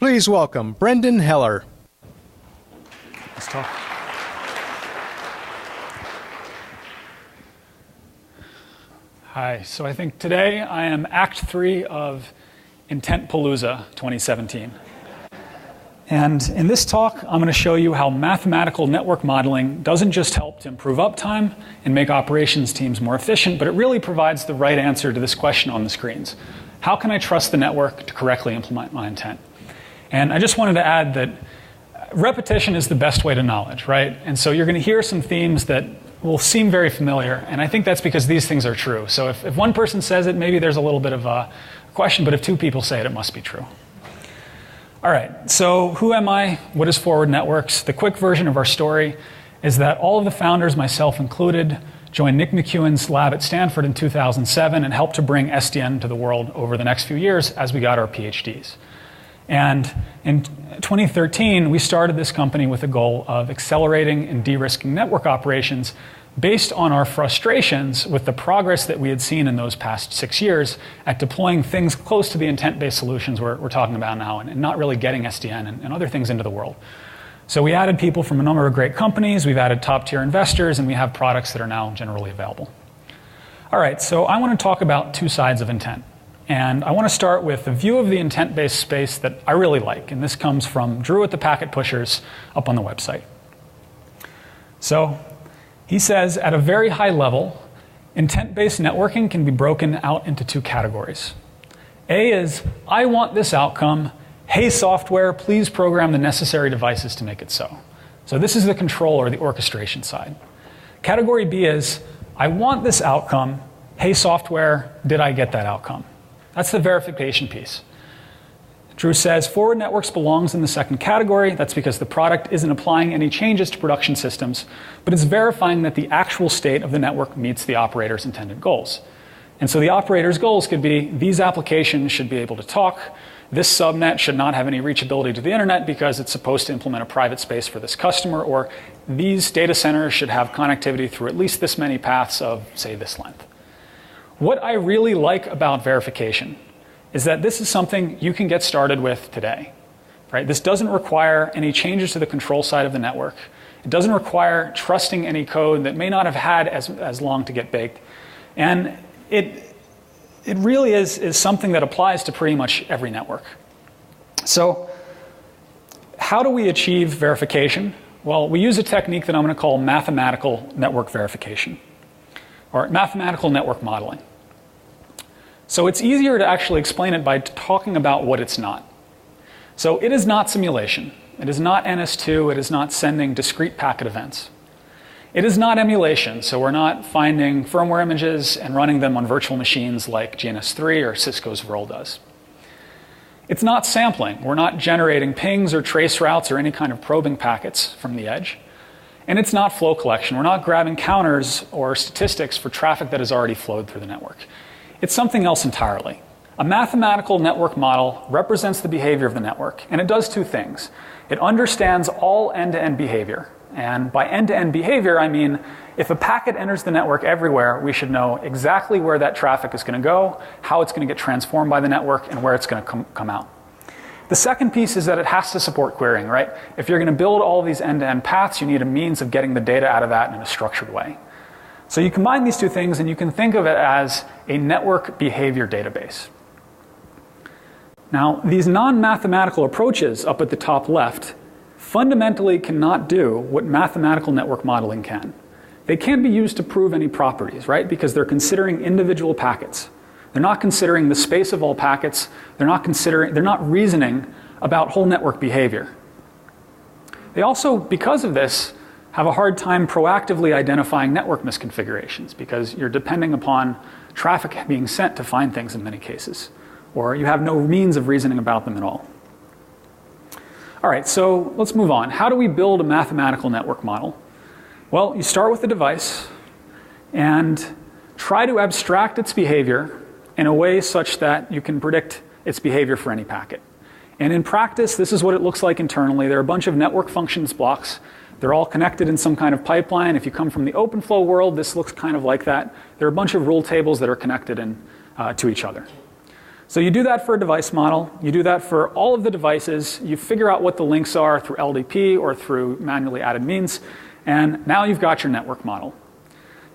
Please welcome Brendan Heller. Let's talk. Hi, so I think today I am Act 3 of Intent Palooza 2017. And in this talk, I'm going to show you how mathematical network modeling doesn't just help to improve uptime and make operations teams more efficient, but it really provides the right answer to this question on the screens. How can I trust the network to correctly implement my intent? And I just wanted to add that repetition is the best way to knowledge, right? And so you're going to hear some themes that will seem very familiar, and I think that's because these things are true. So if one person says it, maybe there's a little bit of a question, but if two people say it, it must be true. All right, so who am I? What is Forward Networks? The quick version of our story is that all of the founders, myself included, joined Nick McEwen's lab at Stanford in 2007 and helped to bring SDN to the world over the next few years as we got our PhDs. And in 2013, we started this company with a goal of accelerating and de-risking network operations based on our frustrations with the progress that we had seen in those past 6 years at deploying things close to the intent-based solutions we're talking about now and not really getting SDN and other things into the world. So we added people from a number of great companies, we've added top-tier investors, and we have products that are now generally available. All right, so I want to talk about two sides of intent. And I want to start with a view of the intent-based space that I really like, and this comes from Drew at the Packet Pushers up on the website. So he says, at a very high level, intent-based networking can be broken out into two categories. A is, I want this outcome. Hey, software, please program the necessary devices to make it so. So this is the control or the orchestration side. Category B is, I want this outcome. Hey, software, did I get that outcome? That's the verification piece. Drew says Forward Networks belongs in the second category. That's because the product isn't applying any changes to production systems, but it's verifying that the actual state of the network meets the operator's intended goals. And so the operator's goals could be, these applications should be able to talk, this subnet should not have any reachability to the internet because it's supposed to implement a private space for this customer, or these data centers should have connectivity through at least this many paths of, say, this length. What I really like about verification is that this is something you can get started with today. Right? This doesn't require any changes to the control side of the network. It doesn't require trusting any code that may not have had as long to get baked. And it really is something that applies to pretty much every network. So how do we achieve verification? Well, we use a technique that I'm going to call mathematical network verification, or mathematical network modeling. So it's easier to actually explain it by talking about what it's not. So it is not simulation. It is not NS2. It is not sending discrete packet events. It is not emulation, so we're not finding firmware images and running them on virtual machines like GNS3 or Cisco's Vrl does. It's not sampling. We're not generating pings or trace routes or any kind of probing packets from the edge. And it's not flow collection. We're not grabbing counters or statistics for traffic that has already flowed through the network. It's something else entirely. A mathematical network model represents the behavior of the network, and it does two things. It understands all end-to-end behavior. And by end-to-end behavior, I mean if a packet enters the network everywhere, we should know exactly where that traffic is going to go, how it's going to get transformed by the network, and where it's going to come out. The second piece is that it has to support querying, right? If you're going to build all of these end-to-end paths, you need a means of getting the data out of that in a structured way. So you combine these two things, and you can think of it as a network behavior database. Now, these non-mathematical approaches up at the top left fundamentally cannot do what mathematical network modeling can. They can't be used to prove any properties, right? Because they're considering individual packets. They're not considering the space of all packets. They're not reasoning about whole network behavior. They also, because of this, have a hard time proactively identifying network misconfigurations because you're depending upon traffic being sent to find things in many cases, or you have no means of reasoning about them at all. All right, so let's move on. How do we build a mathematical network model? Well, you start with the device and try to abstract its behavior in a way such that you can predict its behavior for any packet. And in practice, this is what it looks like internally. There are a bunch of network functions blocks. They're all connected in some kind of pipeline. If you come from the OpenFlow world, this looks kind of like that. There are a bunch of rule tables that are connected to each other. So you do that for a device model. You do that for all of the devices. You figure out what the links are through LDP or through manually added means. And now you've got your network model.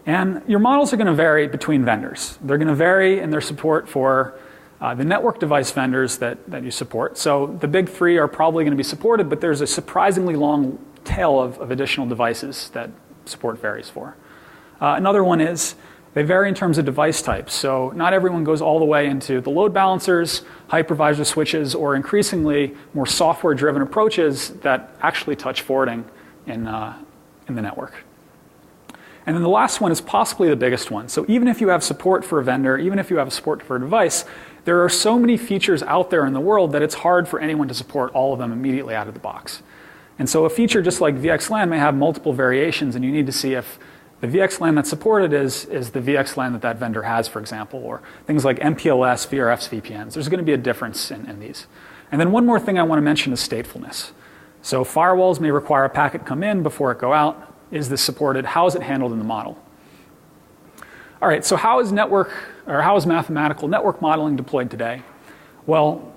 And your models are going to vary between vendors. They're going to vary in their support for the network device vendors that you support. So the big three are probably going to be supported, but there's a surprisingly long tail of additional devices that support varies for. Another one is they vary in terms of device types. So not everyone goes all the way into the load balancers, hypervisor switches, or increasingly more software-driven approaches that actually touch forwarding in the network. And then the last one is possibly the biggest one. So even if you have support for a vendor, even if you have support for a device, there are so many features out there in the world that it's hard for anyone to support all of them immediately out of the box. And so a feature just like VXLAN may have multiple variations, and you need to see if the VXLAN that's supported is the VXLAN that vendor has, for example, or things like MPLS, VRFs, VPNs. There's going to be a difference in these. And then one more thing I want to mention is statefulness. So firewalls may require a packet come in before it go out. Is this supported? How is it handled in the model? All right, so how is mathematical network modeling deployed today? Well,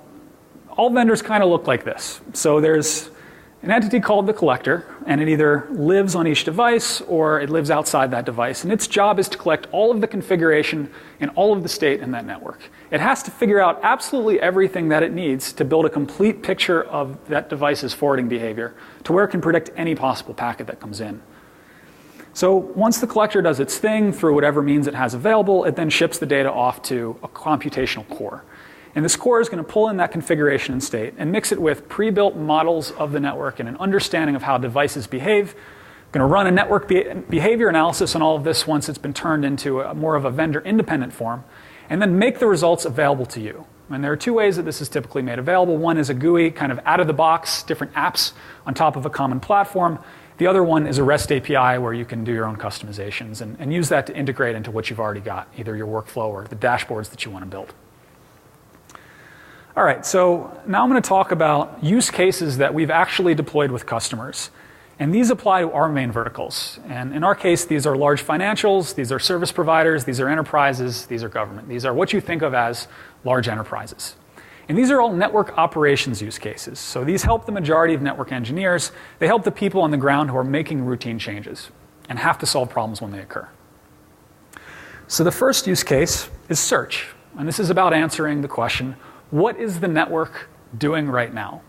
all vendors kind of look like this. So there's an entity called the collector, and it either lives on each device or it lives outside that device. And its job is to collect all of the configuration and all of the state in that network. It has to figure out absolutely everything that it needs to build a complete picture of that device's forwarding behavior to where it can predict any possible packet that comes in. So once the collector does its thing through whatever means it has available, it then ships the data off to a computational core. And this core is going to pull in that configuration and state and mix it with pre-built models of the network and an understanding of how devices behave. Going to run a network behavior analysis on all of this once it's been turned into more of a vendor-independent form, and then make the results available to you. And there are two ways that this is typically made available. One is a GUI, kind of out-of-the-box, different apps on top of a common platform. The other one is a REST API where you can do your own customizations and use that to integrate into what you've already got, either your workflow or the dashboards that you want to build. All right, so now I'm going to talk about use cases that we've actually deployed with customers. And these apply to our main verticals. And in our case, these are large financials, these are service providers, these are enterprises, these are government. These are what you think of as large enterprises. And these are all network operations use cases. So these help the majority of network engineers. They help the people on the ground who are making routine changes and have to solve problems when they occur. So the first use case is search. And this is about answering the question, what is the network doing right now?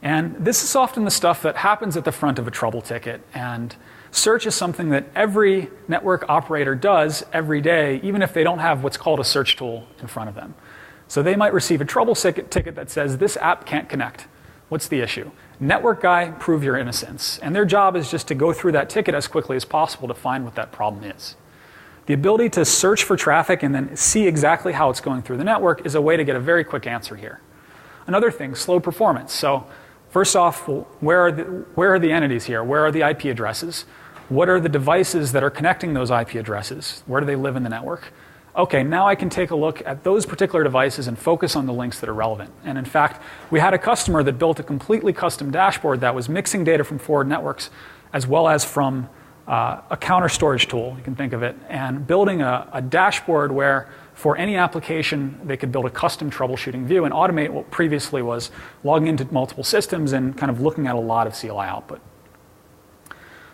And this is often the stuff that happens at the front of a trouble ticket. And search is something that every network operator does every day, even if they don't have what's called a search tool in front of them. So they might receive a trouble ticket that says, this app can't connect. What's the issue? Network guy, prove your innocence. And their job is just to go through that ticket as quickly as possible to find what that problem is. The ability to search for traffic and then see exactly how it's going through the network is a way to get a very quick answer here. Another thing, slow performance. So first off, where are the entities here? Where are the IP addresses? What are the devices that are connecting those IP addresses? Where do they live in the network? Okay, now I can take a look at those particular devices and focus on the links that are relevant. And in fact, we had a customer that built a completely custom dashboard that was mixing data from forward networks as well as from a counter storage tool, you can think of it, and building a dashboard where for any application they could build a custom troubleshooting view and automate what previously was logging into multiple systems and kind of looking at a lot of CLI output.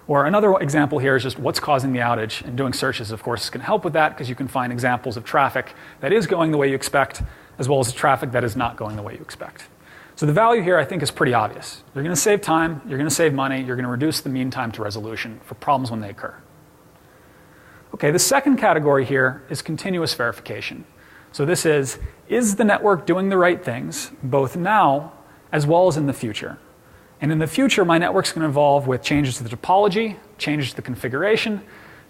Or another example here is just what's causing the outage, and doing searches, of course, can help with that because you can find examples of traffic that is going the way you expect as well as traffic that is not going the way you expect. So the value here, I think, is pretty obvious. You're going to save time, you're going to save money, you're going to reduce the mean time to resolution for problems when they occur. Okay, the second category here is continuous verification. So this is the network doing the right things, both now as well as in the future? And in the future, my network's going to evolve with changes to the topology, changes to the configuration,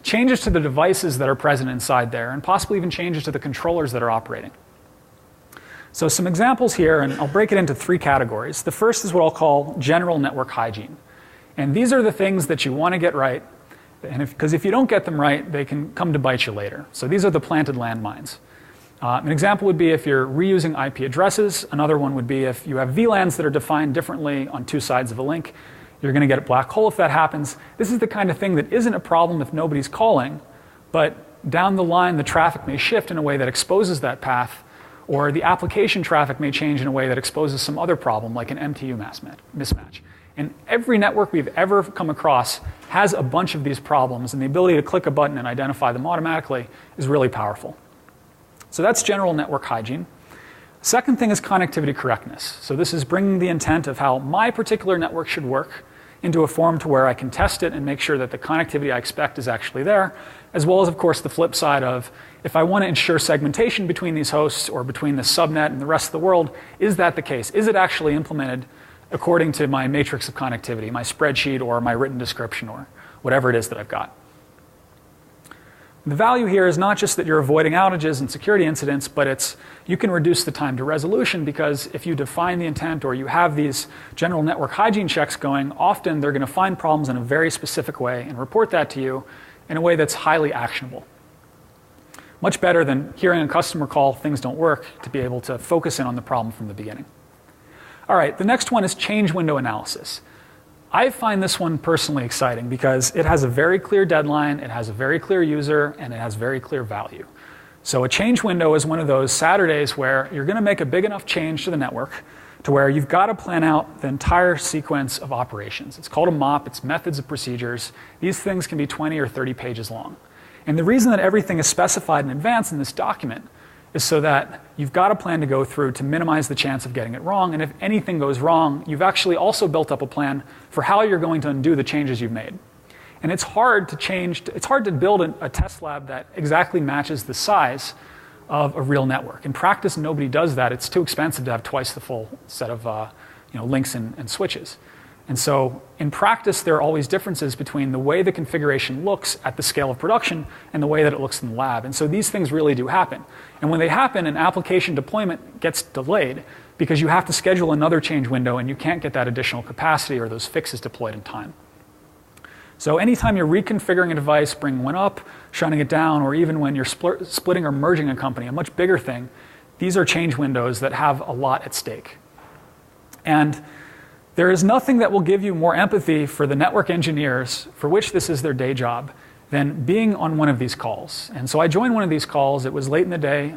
changes to the devices that are present inside there, and possibly even changes to the controllers that are operating. So some examples here, and I'll break it into three categories. The first is what I'll call general network hygiene. And these are the things that you want to get right, because if you don't get them right, they can come to bite you later. So these are the planted landmines. An example would be if you're reusing IP addresses. Another one would be if you have VLANs that are defined differently on two sides of a link. You're going to get a black hole if that happens. This is the kind of thing that isn't a problem if nobody's calling, but down the line the traffic may shift in a way that exposes that path, or the application traffic may change in a way that exposes some other problem, like an MTU mismatch. And every network we've ever come across has a bunch of these problems, and the ability to click a button and identify them automatically is really powerful. So that's general network hygiene. Second thing is connectivity correctness. So this is bringing the intent of how my particular network should work into a form to where I can test it and make sure that the connectivity I expect is actually there, as well as, of course, the flip side of if I want to ensure segmentation between these hosts or between the subnet and the rest of the world, is that the case? Is it actually implemented according to my matrix of connectivity, my spreadsheet or my written description or whatever it is that I've got? The value here is not just that you're avoiding outages and security incidents, but it's you can reduce the time to resolution, because if you define the intent or you have these general network hygiene checks going, often they're going to find problems in a very specific way and report that to you in a way that's highly actionable. Much better than hearing a customer call, things don't work, to be able to focus in on the problem from the beginning. All right, the next one is change window analysis. I find this one personally exciting because it has a very clear deadline, it has a very clear user, and it has very clear value. So a change window is one of those Saturdays where you're going to make a big enough change to the network to where you've got to plan out the entire sequence of operations. It's called a MOP, it's methods of procedures. These things can be 20 or 30 pages long. And the reason that everything is specified in advance in this document is so that you've got a plan to go through to minimize the chance of getting it wrong. And if anything goes wrong, you've actually also built up a plan for how you're going to undo the changes you've made. And it's hard to build a test lab that exactly matches the size of a real network. In practice, nobody does that. It's too expensive to have twice the full set of links and switches. And so in practice, there are always differences between the way the configuration looks at the scale of production and the way that it looks in the lab. And so these things really do happen. And when they happen, an application deployment gets delayed because you have to schedule another change window and you can't get that additional capacity or those fixes deployed in time. So anytime you're reconfiguring a device, bringing one up, shutting it down, or even when you're splitting or merging a company, a much bigger thing, these are change windows that have a lot at stake. And there is nothing that will give you more empathy for the network engineers for which this is their day job than being on one of these calls. And so I joined one of these calls. It was late in the day,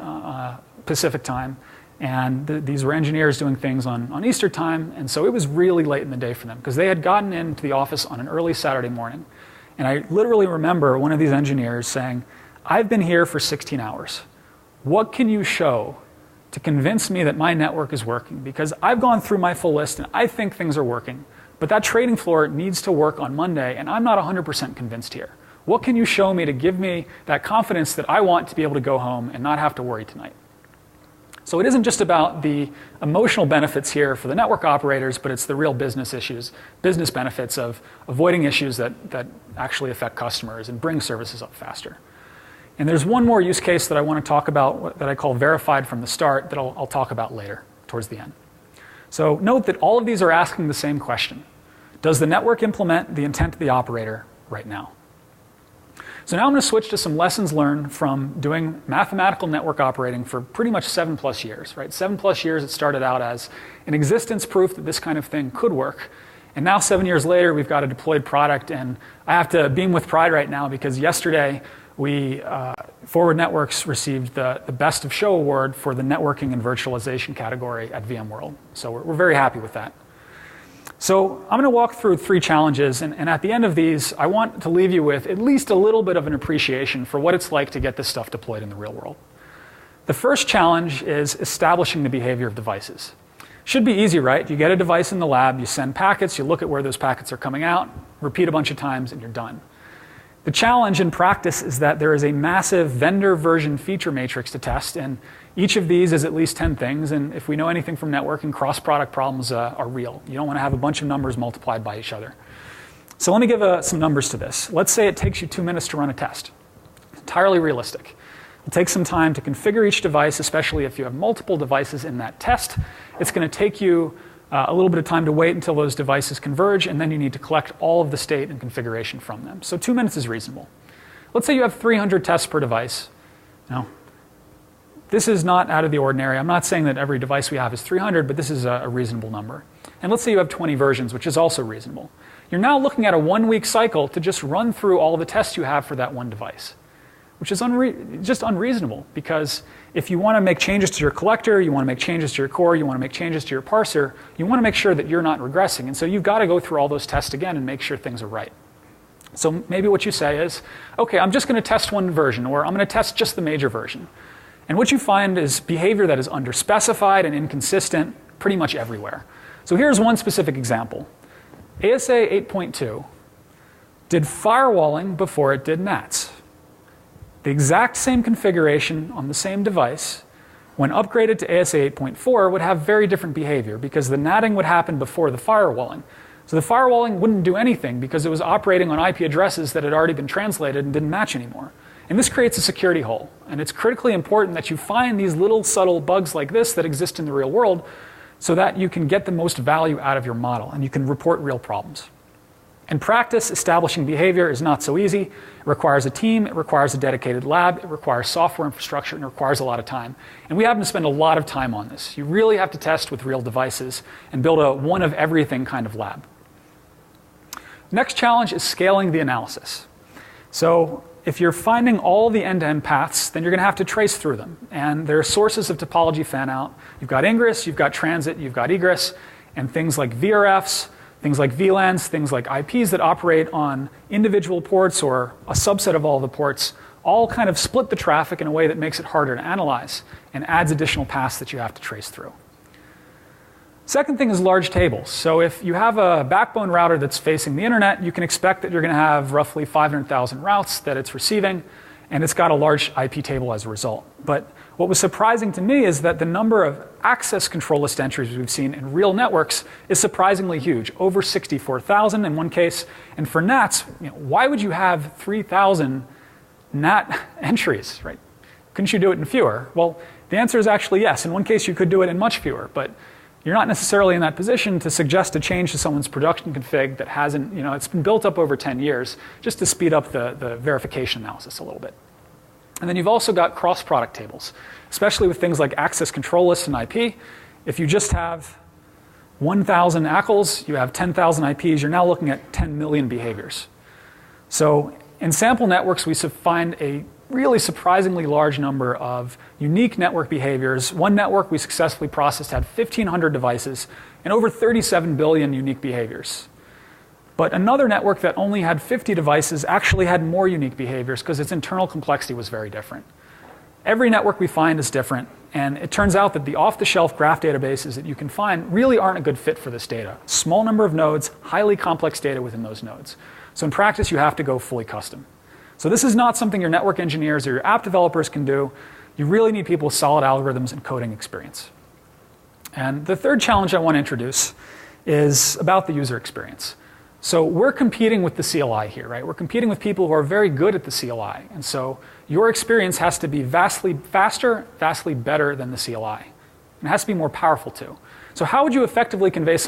Pacific time, and these were engineers doing things on Easter time, and so it was really late in the day for them because they had gotten into the office on an early Saturday morning. And I literally remember one of these engineers saying, "I've been here for 16 hours. What can you show to convince me that my network is working? Because I've gone through my full list and I think things are working, but that trading floor needs to work on Monday and I'm not 100% convinced here. What can you show me to give me that confidence that I want to be able to go home and not have to worry tonight?" So it isn't just about the emotional benefits here for the network operators, but it's the real business issues, business benefits of avoiding issues that actually affect customers and bring services up faster. And there's one more use case that I want to talk about that I call verified from the start that I'll talk about later, towards the end. So note that all of these are asking the same question. Does the network implement the intent of the operator right now? So now I'm going to switch to some lessons learned from doing mathematical network operating for pretty much 7+ years, right? 7+ years it started out as an existence proof that this kind of thing could work. And now 7 years later, we've got a deployed product, and I have to beam with pride right now because yesterday, Forward Networks received the Best of Show award for the networking and virtualization category at VMworld. So we're very happy with that. So I'm going to walk through 3 challenges, and at the end of these, I want to leave you with at least a little bit of an appreciation for what it's like to get this stuff deployed in the real world. The first challenge is establishing the behavior of devices. Should be easy, right? You get a device in the lab, you send packets, you look at where those packets are coming out, repeat a bunch of times, and you're done. The challenge in practice is that there is a massive vendor version feature matrix to test, and each of these is at least 10 things, and if we know anything from networking, cross-product problems are real. You don't want to have a bunch of numbers multiplied by each other. So let me give some numbers to this. Let's say it takes you 2 minutes to run a test. It's entirely realistic. It'll take some time to configure each device, especially if you have multiple devices in that test. It's going to take you a little bit of time to wait until those devices converge, and then you need to collect all of the state and configuration from them. So 2 minutes is reasonable. Let's say you have 300 tests per device. Now, this is not out of the ordinary. I'm not saying that every device we have is 300, but this is a reasonable number. And let's say you have 20 versions, which is also reasonable. You're now looking at a 1-week cycle to just run through all the tests you have for that one device, which is just unreasonable, because if you want to make changes to your collector, you want to make changes to your core, you want to make changes to your parser, you want to make sure that you're not regressing. And so you've got to go through all those tests again and make sure things are right. So maybe what you say is, okay, I'm just going to test one version, or I'm going to test just the major version. And what you find is behavior that is underspecified and inconsistent pretty much everywhere. So here's one specific example. ASA 8.2 did firewalling before it did NATs. The exact same configuration on the same device, when upgraded to ASA 8.4, would have very different behavior, because the NATing would happen before the firewalling. So the firewalling wouldn't do anything because it was operating on IP addresses that had already been translated and didn't match anymore. And this creates a security hole. And it's critically important that you find these little subtle bugs like this that exist in the real world so that you can get the most value out of your model and you can report real problems. In practice, establishing behavior is not so easy. It requires a team, it requires a dedicated lab, it requires software infrastructure, and it requires a lot of time. And we happen to spend a lot of time on this. You really have to test with real devices and build a one-of-everything kind of lab. Next challenge is scaling the analysis. So if you're finding all the end-to-end paths, then you're going to have to trace through them. And there are sources of topology fan-out. You've got ingress, you've got transit, you've got egress, and things like VRFs, things like VLANs, things like IPs that operate on individual ports or a subset of all the ports, all kind of split the traffic in a way that makes it harder to analyze and adds additional paths that you have to trace through. Second thing is large tables. So if you have a backbone router that's facing the internet, you can expect that you're going to have roughly 500,000 routes that it's receiving, and it's got a large IP table as a result. But what was surprising to me is that the number of access control list entries we've seen in real networks is surprisingly huge, over 64,000 in one case. And for NATs, why would you have 3,000 NAT entries, right? Couldn't you do it in fewer? Well, the answer is actually yes. In one case, you could do it in much fewer, but you're not necessarily in that position to suggest a change to someone's production config that hasn't, it's been built up over 10 years just to speed up the verification analysis a little bit. And then you've also got cross-product tables, especially with things like access control lists and IP. If you just have 1,000 ACLs, you have 10,000 IPs, you're now looking at 10 million behaviors. So in sample networks, we find a really surprisingly large number of unique network behaviors. One network we successfully processed had 1,500 devices and over 37 billion unique behaviors. But another network that only had 50 devices actually had more unique behaviors because its internal complexity was very different. Every network we find is different, and it turns out that the off-the-shelf graph databases that you can find really aren't a good fit for this data. Small number of nodes, highly complex data within those nodes. So in practice, you have to go fully custom. So this is not something your network engineers or your app developers can do. You really need people with solid algorithms and coding experience. And the third challenge I want to introduce is about the user experience. So we're competing with the CLI here, right? We're competing with people who are very good at the CLI. And so your experience has to be vastly faster, vastly better than the CLI. And it has to be more powerful too. So how would you effectively convey